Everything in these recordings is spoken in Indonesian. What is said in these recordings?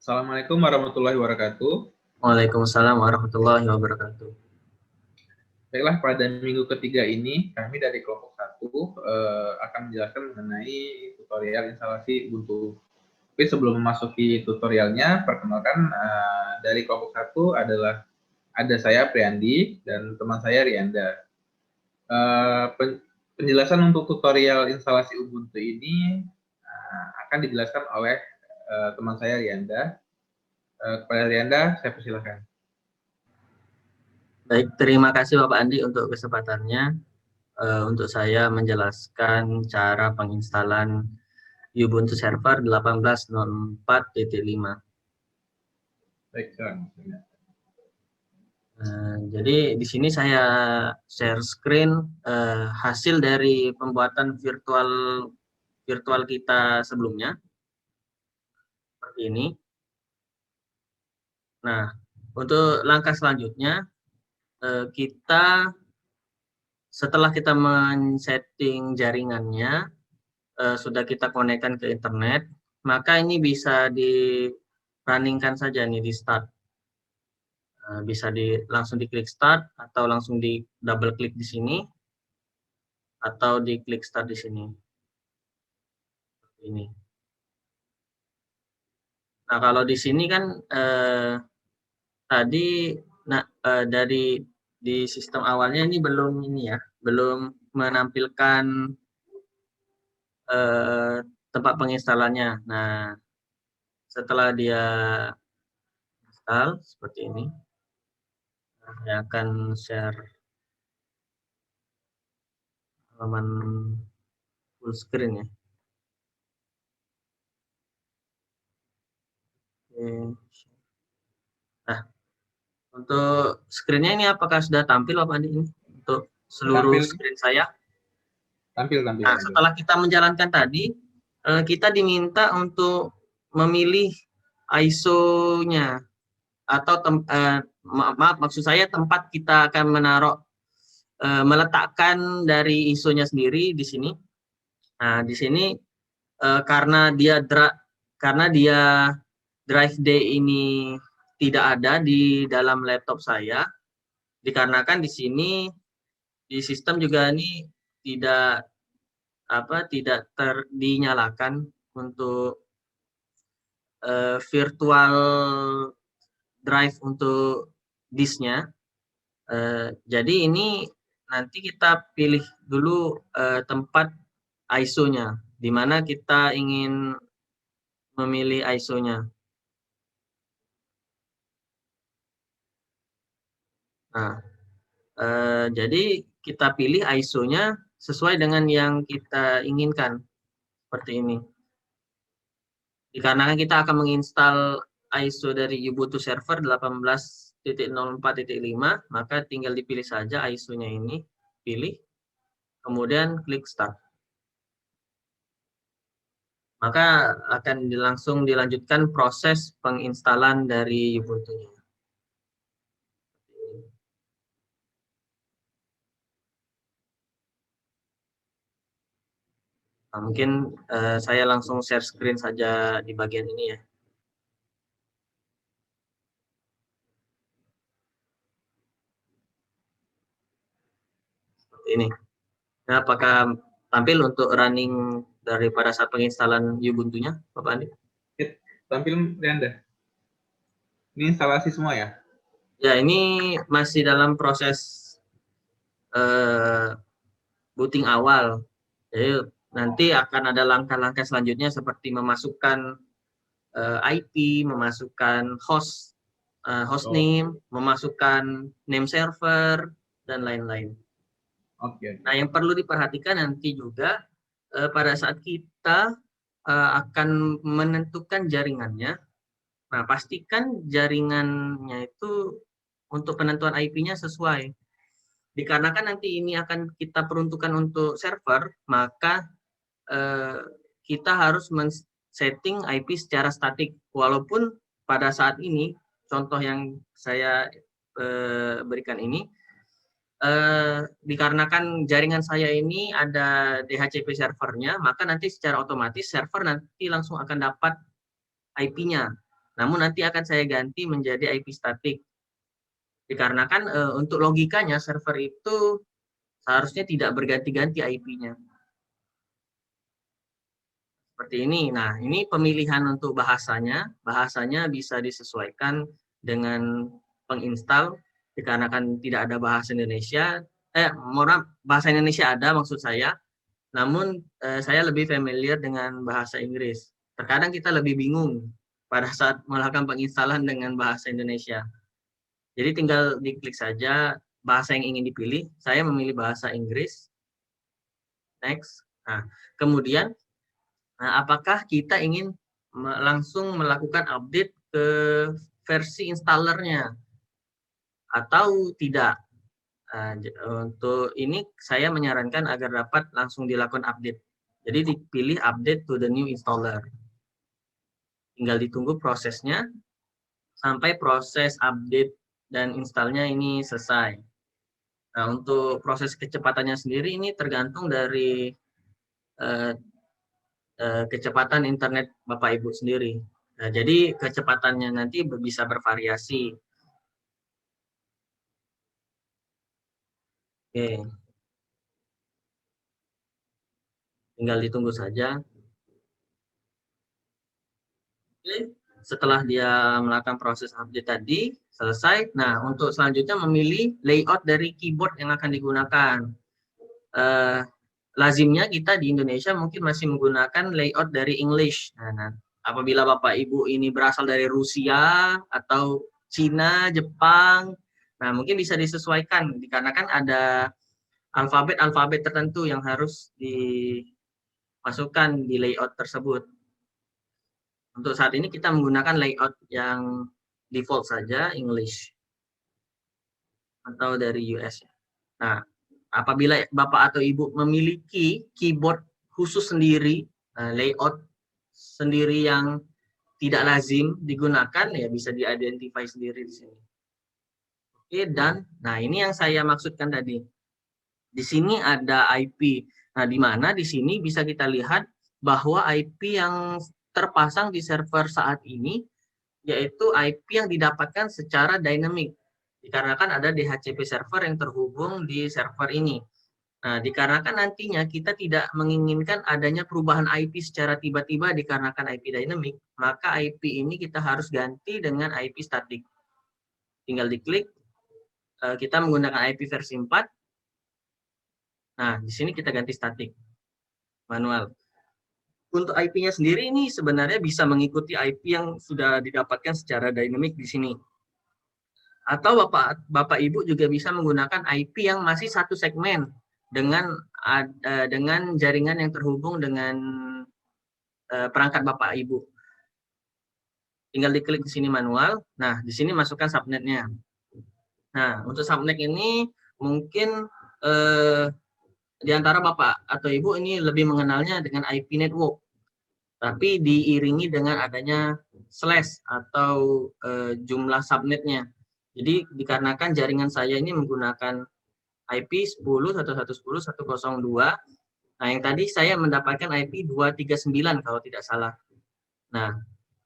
Assalamualaikum warahmatullahi wabarakatuh. Waalaikumsalam warahmatullahi wabarakatuh. Baiklah, pada minggu ketiga ini kami dari kelompok 1 akan menjelaskan mengenai tutorial instalasi Ubuntu. Tapi sebelum memasuki tutorialnya, perkenalkan dari kelompok 1 ada saya Priandi dan teman saya Rianda. Penjelasan untuk tutorial instalasi Ubuntu ini akan dijelaskan oleh teman saya Rianda. Kepada Rianda, saya persilahkan. Baik, terima kasih Bapak Andi untuk kesempatannya untuk saya menjelaskan cara penginstalan Ubuntu Server 18.04.5. Baik, silakan. Jadi di sini saya share screen hasil dari pembuatan virtual kita sebelumnya seperti ini. Nah, untuk langkah selanjutnya kita setelah kita men-setting jaringannya, sudah kita konekkan ke internet, maka ini bisa di runningkan saja nih di start. Bisa langsung diklik start atau langsung di double klik di sini atau diklik start di sini. Ini. Nah, kalau di sini kan tadi dari di sistem awalnya ini belum menampilkan tempat penginstalannya. Nah, setelah dia install seperti ini, saya akan share halaman full screen ya. Nah, untuk screen-nya ini apakah sudah tampil Bapak Andi ini untuk seluruh screen saya? Tampil. Nah, setelah kita menjalankan tadi, kita diminta untuk memilih ISO-nya atau maksud saya tempat kita akan meletakkan dari ISO-nya sendiri di sini. Nah, di sini karena dia drive D ini tidak ada di dalam laptop saya, dikarenakan di sini di sistem juga ini tidak dinyalakan untuk virtual drive untuk disknya. Jadi ini nanti kita pilih dulu tempat ISO-nya, di mana kita ingin memilih ISO-nya. Nah, jadi kita pilih ISO-nya sesuai dengan yang kita inginkan, seperti ini. Dikarenakan kita akan menginstal ISO dari Ubuntu Server 18.04.5, maka tinggal dipilih saja ISO-nya ini, pilih, kemudian klik Start. Maka akan langsung dilanjutkan proses penginstalan dari Ubuntu-nya. Nah, mungkin saya langsung share screen saja di bagian ini ya. Seperti ini. Nah, apakah tampil untuk running daripada saat penginstalan Ubuntu-nya, Bapak Andi? Tampil Anda. Ini instalasi semua ya? Ya, ini masih dalam proses booting awal. Jadi nanti akan ada langkah-langkah selanjutnya seperti memasukkan IP, memasukkan host name, memasukkan name server, dan lain-lain. Nah, yang perlu diperhatikan nanti juga pada saat kita akan menentukan jaringannya. Nah, pastikan jaringannya itu untuk penentuan IP-nya sesuai. Dikarenakan nanti ini akan kita peruntukkan untuk server, maka kita harus men-setting IP secara statik. Walaupun pada saat ini, contoh yang saya berikan ini, dikarenakan jaringan saya ini ada DHCP servernya, maka nanti secara otomatis server nanti langsung akan dapat IP-nya. namun nanti akan saya ganti menjadi IP statik. Dikarenakan untuk logikanya server itu seharusnya tidak berganti-ganti IP-nya. Seperti ini. Nah, ini pemilihan untuk bahasanya. Bahasanya bisa disesuaikan dengan penginstal, dikarenakan tidak ada bahasa Indonesia. Bahasa Indonesia ada maksud saya, namun saya lebih familiar dengan bahasa Inggris. Terkadang kita lebih bingung pada saat melakukan penginstalan dengan bahasa Indonesia. Jadi tinggal diklik saja bahasa yang ingin dipilih. Saya memilih bahasa Inggris. Next. Nah, kemudian apakah kita ingin langsung melakukan update ke versi installernya atau tidak? Untuk ini saya menyarankan agar dapat langsung dilakukan update. Jadi dipilih update to the new installer. Tinggal ditunggu prosesnya sampai proses update dan installnya ini selesai. Nah, untuk proses kecepatannya sendiri ini tergantung dari kecepatan internet Bapak Ibu sendiri. Nah, jadi kecepatannya nanti bisa bervariasi. Oke, tinggal ditunggu saja. Oke, setelah dia melakukan proses update tadi, selesai. Nah, untuk selanjutnya memilih layout dari keyboard yang akan digunakan. Lazimnya kita di Indonesia mungkin masih menggunakan layout dari English. Nah, apabila Bapak Ibu ini berasal dari Rusia atau Cina, Jepang, nah mungkin bisa disesuaikan dikarenakan ada alfabet-alfabet tertentu yang harus dimasukkan di layout tersebut. Untuk saat ini kita menggunakan layout yang default saja, English atau dari US. Nah, apabila Bapak atau Ibu memiliki keyboard khusus sendiri, layout sendiri yang tidak lazim digunakan, ya bisa di-identify sendiri di sini. Oke, dan nah ini yang saya maksudkan tadi. Di sini ada IP. Nah, di mana di sini bisa kita lihat bahwa IP yang terpasang di server saat ini yaitu IP yang didapatkan secara dynamic. Dikarenakan ada DHCP server yang terhubung di server ini. Nah, dikarenakan nantinya kita tidak menginginkan adanya perubahan IP secara tiba-tiba dikarenakan IP dynamic, maka IP ini kita harus ganti dengan IP static. Tinggal diklik, kita menggunakan IP versi 4. Nah, di sini kita ganti static, manual. Untuk IP-nya sendiri ini sebenarnya bisa mengikuti IP yang sudah didapatkan secara dynamic di sini. Atau Bapak Ibu juga bisa menggunakan IP yang masih satu segmen dengan jaringan yang terhubung dengan perangkat Bapak Ibu. Tinggal diklik di sini manual. Nah, di sini masukkan subnetnya. Nah, untuk subnet ini mungkin di antara Bapak atau Ibu ini lebih mengenalnya dengan IP network. Tapi diiringi dengan adanya slash atau jumlah subnetnya. Jadi dikarenakan jaringan saya ini menggunakan IP 10.111.102. Nah, yang tadi saya mendapatkan IP 239 kalau tidak salah. Nah,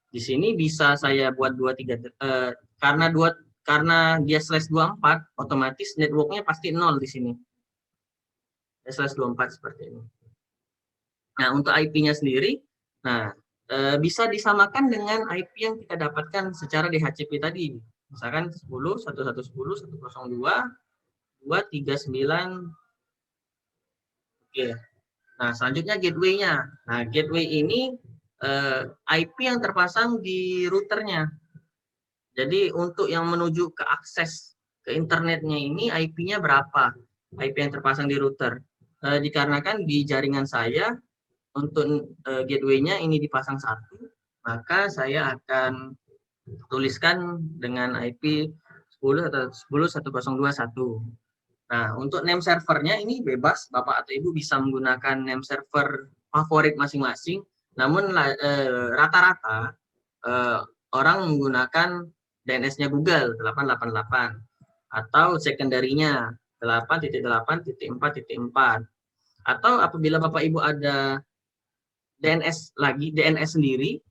di sini bisa saya buat 23 karena dia slash 24, otomatis networknya pasti 0 di sini. Slash 24 seperti ini. Nah, untuk IP-nya sendiri, nah bisa disamakan dengan IP yang kita dapatkan secara DHCP tadi. Misalkan 10.111.102, 239. Oke. Nah, selanjutnya gateway-nya. Nah, gateway ini IP yang terpasang di routernya. Jadi untuk yang menuju ke akses ke internetnya ini IP-nya berapa? IP yang terpasang di router. Dikarenakan di jaringan saya untuk gateway-nya ini dipasang 1, maka saya akan tuliskan dengan IP 10.1.10.102.1. Nah, untuk name servernya ini bebas, Bapak atau Ibu bisa menggunakan name server favorit masing-masing. Namun rata-rata orang menggunakan DNS-nya Google 888 atau secondary-nya 8.8.4.4. Atau apabila Bapak Ibu ada DNS sendiri,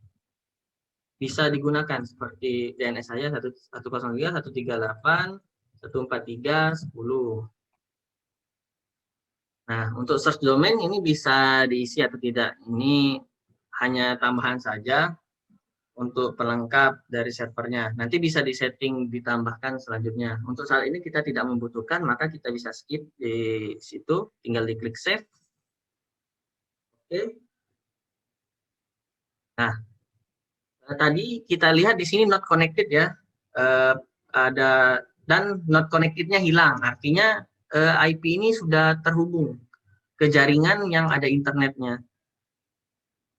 bisa digunakan seperti DNS saya 103, 138, 143, 10. Nah, untuk search domain ini bisa diisi atau tidak. Ini hanya tambahan saja untuk pelengkap dari servernya. Nanti bisa disetting ditambahkan selanjutnya. Untuk saat ini kita tidak membutuhkan, maka kita bisa skip di situ, tinggal diklik save. Oke. Nah, tadi kita lihat di sini not connected ya. Ada dan not connected-nya hilang. Artinya IP ini sudah terhubung ke jaringan yang ada internetnya.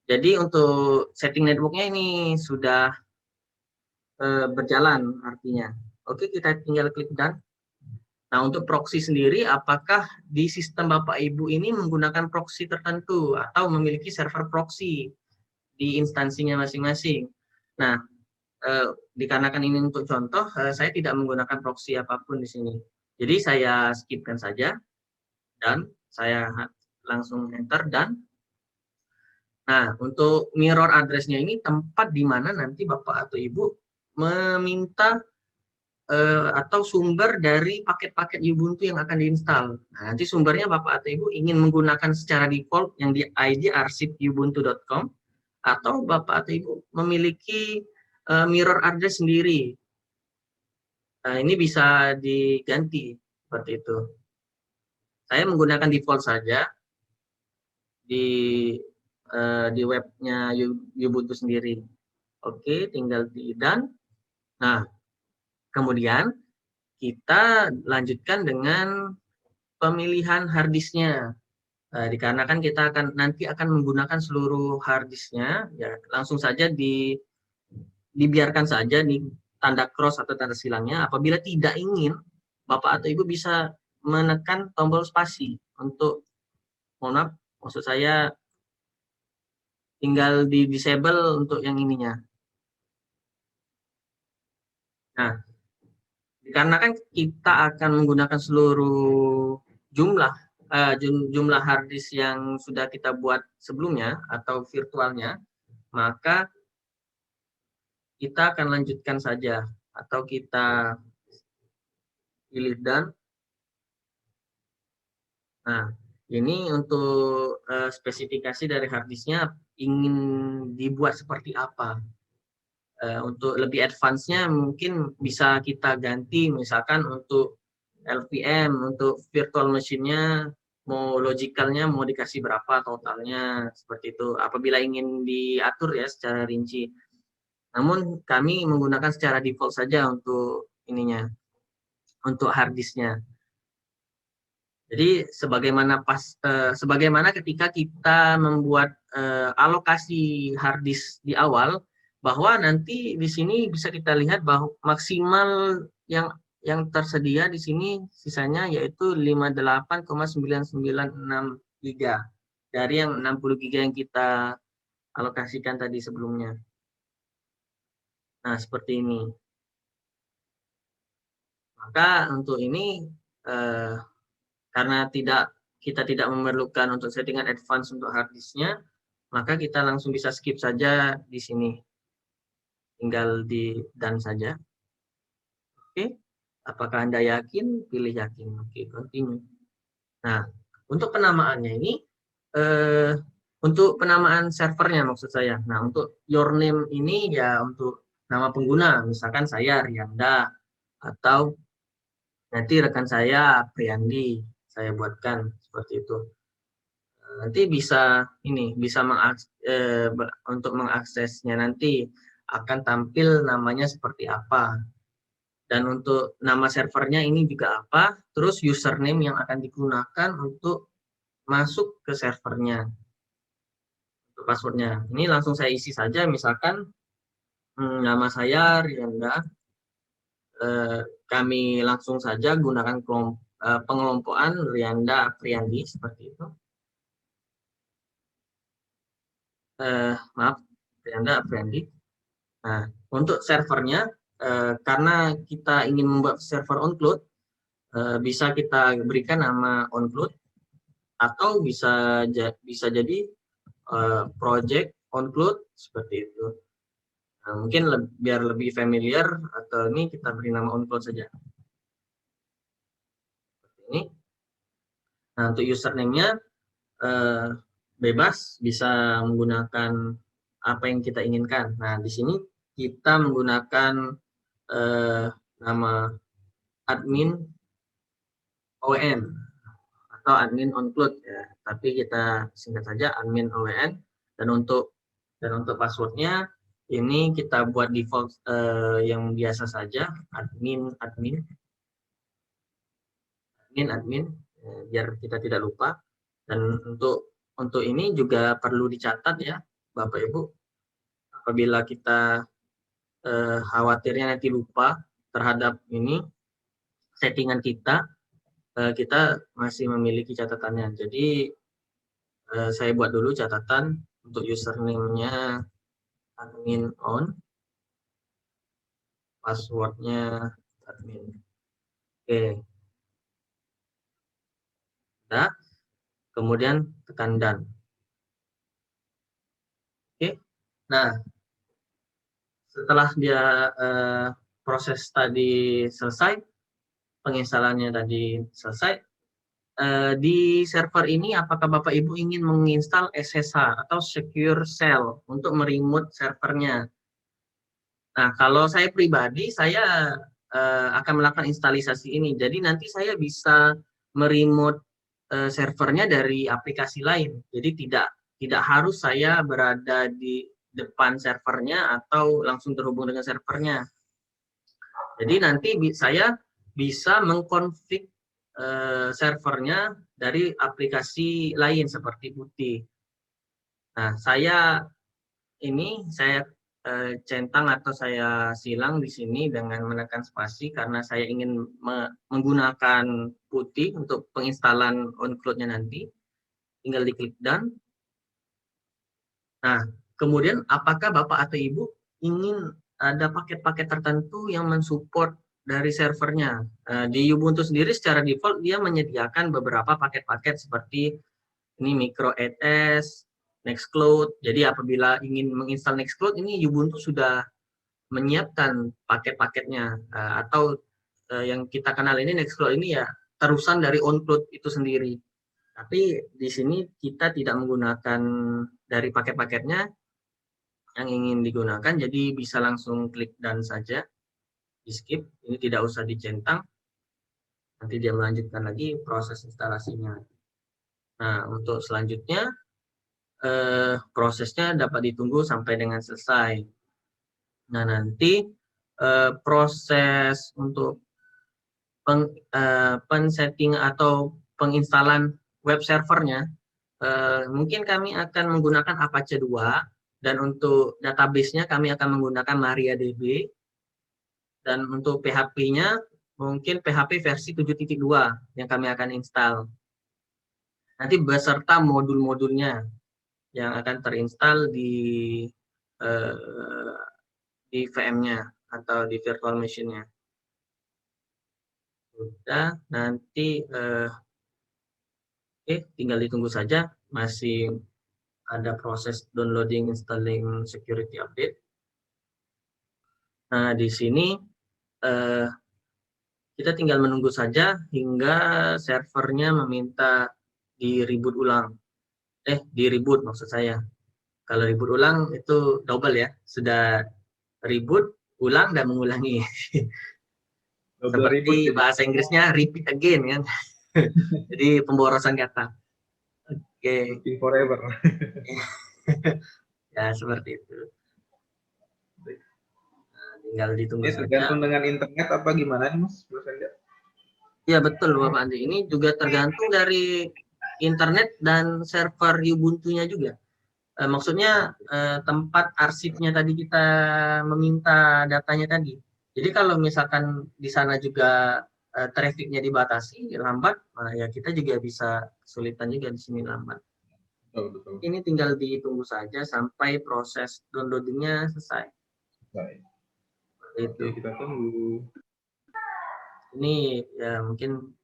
Jadi untuk setting networknya ini sudah berjalan artinya. Oke, kita tinggal klik done. Nah, untuk proxy sendiri, apakah di sistem Bapak Ibu ini menggunakan proxy tertentu atau memiliki server proxy di instansinya masing-masing? Nah, dikarenakan ini untuk contoh, saya tidak menggunakan proxy apapun di sini. Jadi saya skipkan saja dan saya langsung enter dan. Nah, untuk mirror address-nya ini tempat di mana nanti Bapak atau Ibu meminta atau sumber dari paket-paket Ubuntu yang akan diinstal. Nah, nanti sumbernya Bapak atau Ibu ingin menggunakan secara default yang di ID arsipubuntu.com atau Bapak atau Ibu memiliki mirror address sendiri. Nah, ini bisa diganti seperti itu. Saya menggunakan default saja di webnya Ubuntu sendiri. Oke, tinggal di done. Nah, kemudian kita lanjutkan dengan pemilihan harddisknya. Dikarenakan kita nanti akan menggunakan seluruh harddisknya, ya langsung saja dibiarkan saja di tanda cross atau tanda silangnya. Apabila tidak ingin, Bapak atau Ibu bisa menekan tombol spasi untuk, mohon maaf, maksud saya tinggal di disable untuk yang ininya. Nah, dikarenakan kita akan menggunakan seluruh jumlah harddisk yang sudah kita buat sebelumnya atau virtualnya, maka kita akan lanjutkan saja atau kita pilih done. Nah, ini untuk spesifikasi dari harddisknya ingin dibuat seperti apa. Untuk lebih advance-nya mungkin bisa kita ganti, misalkan untuk LVM, untuk virtual machine-nya, mau logicalnya mau dikasih berapa totalnya, seperti itu. Apabila ingin diatur ya secara rinci. Namun kami menggunakan secara default saja untuk ininya, untuk harddisknya. Jadi sebagaimana ketika kita membuat alokasi harddisk di awal, bahwa nanti di sini bisa kita lihat bahwa maksimal yang tersedia di sini sisanya yaitu 58,996 giga dari yang 60 giga yang kita alokasikan tadi sebelumnya. Nah, seperti ini. Maka untuk ini karena kita tidak memerlukan untuk settingan advance untuk harddisknya, maka kita langsung bisa skip saja di sini. Tinggal di done saja. Oke, apakah Anda yakin? Pilih yakin. Oke, continue. Nah, untuk penamaannya ini, untuk penamaan servernya maksud saya. Nah, untuk your name ini ya untuk nama pengguna. Misalkan saya Rianda, atau nanti rekan saya Priandi, saya buatkan seperti itu. Nanti bisa untuk mengaksesnya nanti akan tampil namanya seperti apa, dan untuk nama servernya ini juga apa, terus username yang akan digunakan untuk masuk ke servernya, untuk passwordnya ini langsung saya isi saja, misalkan nama saya Rianda, kami langsung saja gunakan pengelompokan Rianda Priandi seperti itu. Maaf, Rianda Priandi. Nah, untuk servernya, karena kita ingin membuat server on-cloud, bisa kita berikan nama on-cloud, atau bisa jadi project on-cloud seperti itu. Nah, mungkin biar lebih familiar atau ini kita beri nama OnCloud saja. Seperti ini. Nah, untuk username-nya bebas, bisa menggunakan apa yang kita inginkan. Nah, di sini kita menggunakan nama admin OWN atau admin OnCloud ya. Tapi kita singkat saja admin OWN. Dan untuk passwordnya ini kita buat default yang biasa saja, admin biar kita tidak lupa. Dan untuk ini juga perlu dicatat ya Bapak Ibu, apabila kita khawatirnya nanti lupa terhadap ini settingan kita, kita masih memiliki catatannya. Jadi saya buat dulu catatan untuk username-nya admin on, passwordnya admin. Oke. Nah, kemudian tekan done. Oke. Nah, setelah dia proses tadi selesai, penginstalannya tadi selesai, di server ini apakah Bapak Ibu ingin menginstal SSH atau Secure Shell untuk meremote servernya? Nah, kalau saya pribadi, saya akan melakukan instalisasi ini. Jadi nanti saya bisa meremote servernya dari aplikasi lain. Jadi tidak harus saya berada di depan servernya atau langsung terhubung dengan servernya. Jadi nanti saya bisa mengkonfig servernya dari aplikasi lain seperti Putih. Nah, saya centang atau saya silang di sini dengan menekan spasi karena saya ingin menggunakan Putih untuk penginstalan OnCloud-nya nanti. Tinggal diklik done. Nah, kemudian apakah Bapak atau Ibu ingin ada paket-paket tertentu yang mensupport dari servernya? Di Ubuntu sendiri secara default dia menyediakan beberapa paket-paket seperti ini Micro8s, Nextcloud. Jadi apabila ingin menginstal Nextcloud, ini Ubuntu sudah menyiapkan paket-paketnya. Atau yang kita kenal ini Nextcloud ini ya terusan dari OnCloud itu sendiri. Tapi di sini kita tidak menggunakan dari paket-paketnya yang ingin digunakan, jadi bisa langsung klik done saja, di skip, ini tidak usah dicentang, nanti dia melanjutkan lagi proses instalasinya. Nah, untuk selanjutnya, prosesnya dapat ditunggu sampai dengan selesai. Nah, nanti proses untuk pensetting atau penginstalan web servernya, mungkin kami akan menggunakan Apache 2, dan untuk database-nya kami akan menggunakan MariaDB, dan untuk PHP-nya mungkin PHP versi 7.2 yang kami akan install. Nanti beserta modul-modulnya yang akan terinstall di VM-nya atau di virtual machine-nya. Sudah, nanti tinggal ditunggu saja, masih ada proses downloading, installing security update. Nah, di sini kita tinggal menunggu saja hingga servernya meminta di reboot ulang. Di reboot maksud saya. Kalau reboot ulang itu double ya, sudah reboot, ulang, dan mengulangi. Seperti bahasa Inggrisnya repeat again kan. Jadi pemborosan kata. Oke. Forever. Ya, seperti itu. Nah, tinggal ditunggu saja. Tergantung dengan internet apa gimana nih Mas? Ya betul Bapak Andi. Ini juga tergantung dari internet dan server Ubuntu-nya juga. Maksudnya tempat arsipnya tadi kita meminta datanya tadi. Jadi kalau misalkan di sana juga trafficnya dibatasi, lambat, ya kita juga bisa kesulitan juga di sini lambat. Betul. Ini tinggal ditunggu saja sampai proses downloadingnya selesai. Itu. Kita tunggu. Ini ya mungkin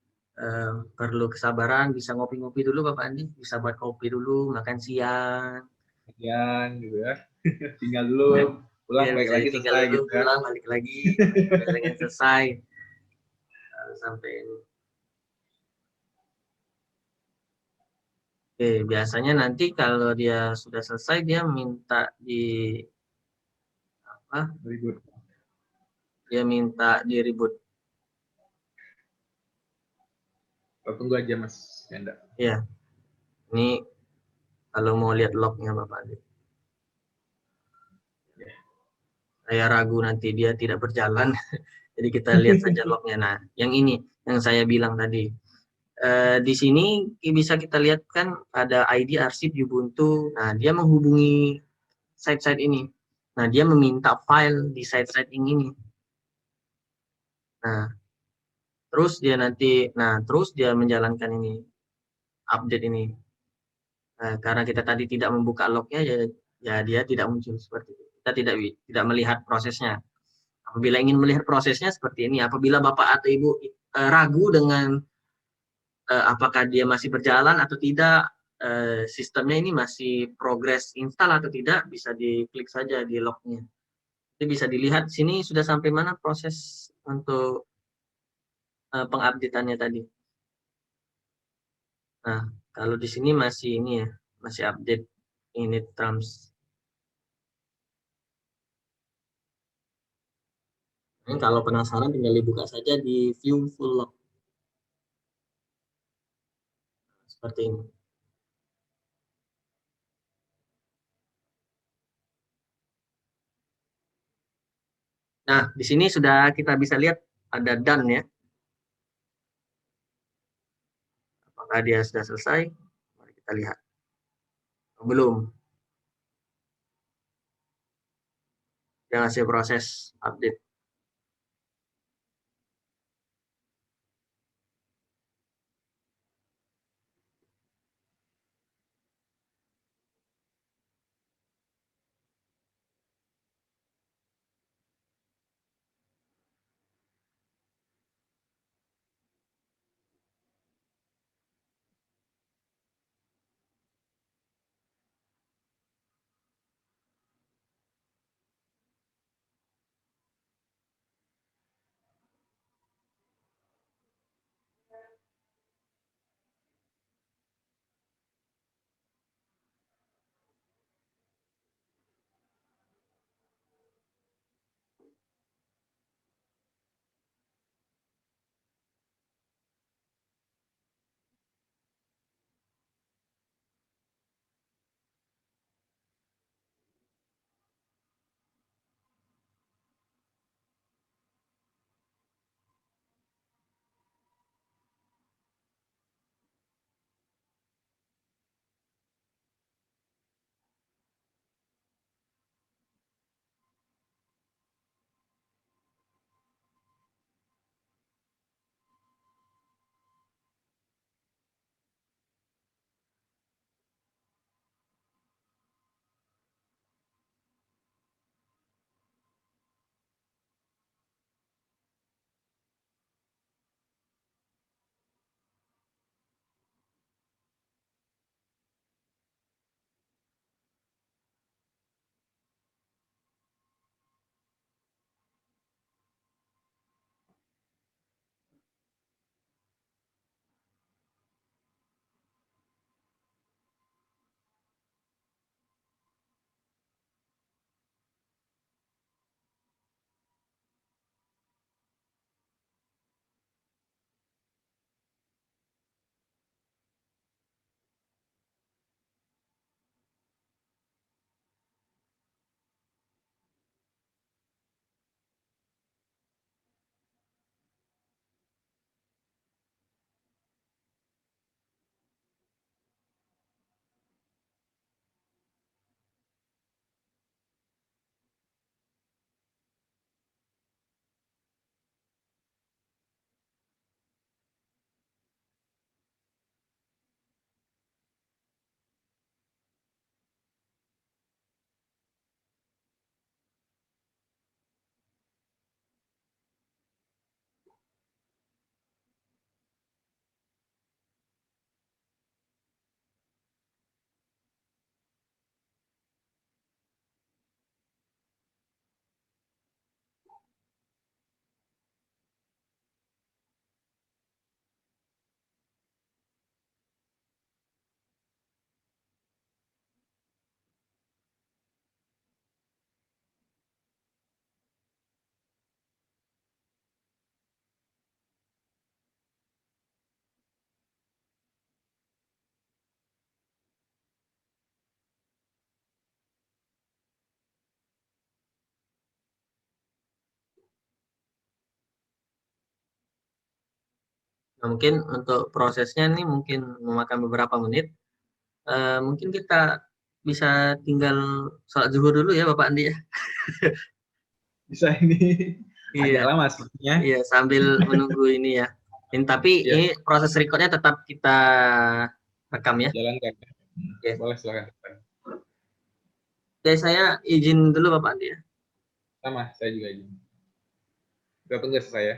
perlu kesabaran, bisa ngopi-ngopi dulu Bapak Andi, bisa buat kopi dulu, makan siang. Gitu ya. Tinggal dulu pulang Biar balik bisa lagi ditinggal selesai dulu, gitu kan. pulang balik lagi, sampai dengan selesai. Sampai ini. Oke, biasanya nanti kalau dia sudah selesai, dia minta di apa? Ribut. Dia minta di reboot. Tunggu aja Mas Yanda. Ya, ini kalau mau lihat lognya Bapak. Saya ragu nanti dia tidak berjalan. Jadi kita lihat saja lognya. Nah, yang ini yang saya bilang tadi. Di sini bisa kita lihat kan ada ID arsip Ubuntu. Nah, dia menghubungi site-site ini. Nah, dia meminta file di site-site ini. Nah, terus dia menjalankan ini, update ini. Nah, karena kita tadi tidak membuka lognya, ya dia tidak muncul seperti itu. Kita tidak melihat prosesnya. Apabila ingin melihat prosesnya seperti ini, apabila Bapak atau Ibu ragu dengan apakah dia masih berjalan atau tidak, sistemnya ini masih progress install atau tidak, bisa diklik saja di lognya. Jadi bisa dilihat sini sudah sampai mana proses untuk pengupdateannya tadi. Nah, kalau di sini masih ini ya, masih update init terms. Nah, kalau penasaran tinggal dibuka saja di view full log seperti ini. Nah, di sini sudah kita bisa lihat ada done ya. Apakah dia sudah selesai? Mari kita lihat. Belum. Dia masih proses update. Nah, mungkin untuk prosesnya ini mungkin memakan beberapa menit. Mungkin kita bisa tinggal sholat zuhur dulu ya Bapak Andi ya. Bisa ini Iya, agak lama sepertinya. iya sambil menunggu ini ya. Tapi Ya, ini proses recordnya tetap kita rekam ya. jalankan. Oke, Boleh silakan. Oke, saya izin dulu Bapak Andi ya. Sama, saya juga izin. Kita tunggu selesai ya.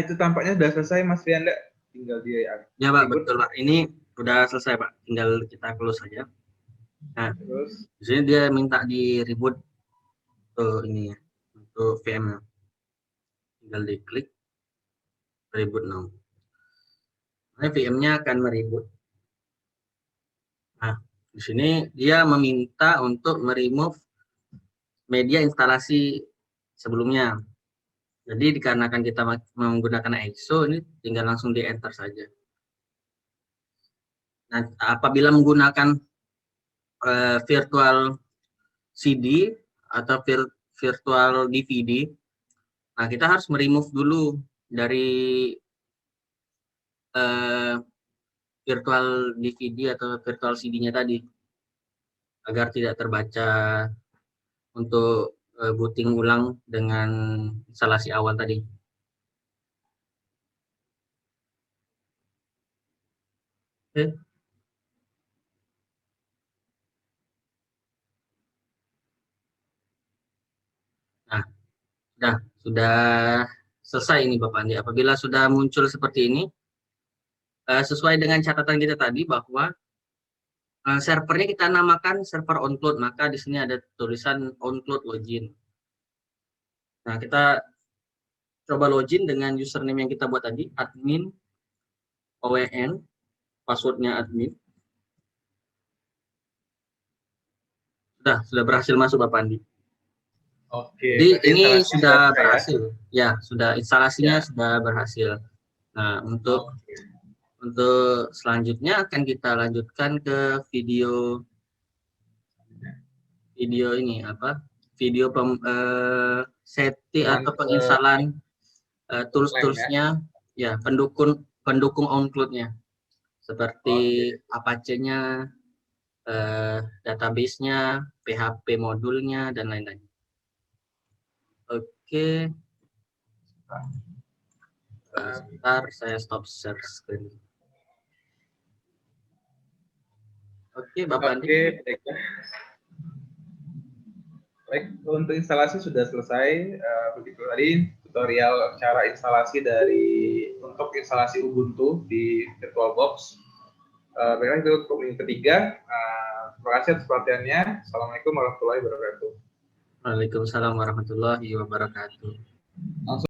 Itu tampaknya sudah selesai Mas Rianda. Tinggal dia. Ya Pak, betul Pak. Ini udah selesai Pak. Tinggal kita close saja. Nah, Terus di sini dia minta di reboot ini ya, untuk VM-nya. Tinggal diklik reboot now. Nah, VM-nya akan mereboot. Nah, di sini dia meminta untuk meremove media instalasi sebelumnya. Jadi dikarenakan kita menggunakan ISO, ini tinggal langsung di enter saja. Nah, apabila menggunakan virtual CD atau virtual DVD, nah kita harus meremove dulu dari virtual DVD atau virtual CD-nya tadi, agar tidak terbaca untuk booting ulang dengan instalasi awal tadi. Oke. Nah, sudah selesai ini Bapak Andi. Apabila sudah muncul seperti ini, sesuai dengan catatan kita tadi bahwa servernya kita namakan server onCloud, maka di sini ada tulisan onCloud login. Nah, kita coba login dengan username yang kita buat tadi, admin OWN, passwordnya admin. Sudah berhasil masuk Bapak Andi. oke. Jadi ini sudah selesai, berhasil. Ya, sudah instalasinya ya. sudah berhasil. Nah, untuk selanjutnya akan kita lanjutkan ke video ini apa? Video setting atau penginstalan tools-toolsnya, ya pendukung onCloud-nya seperti Apache-nya, database-nya, PHP modulnya dan lain-lain. Oke. Sebentar, saya stop share screen. Oke, Bapak Andi. Oke, baik. Untuk instalasi sudah selesai. Begitu tadi tutorial cara instalasi untuk instalasi Ubuntu di VirtualBox. Baiklah, itu untuk yang ketiga. Terima kasih atas perhatiannya. Assalamualaikum warahmatullahi wabarakatuh. Waalaikumsalam warahmatullahi wabarakatuh. Langsung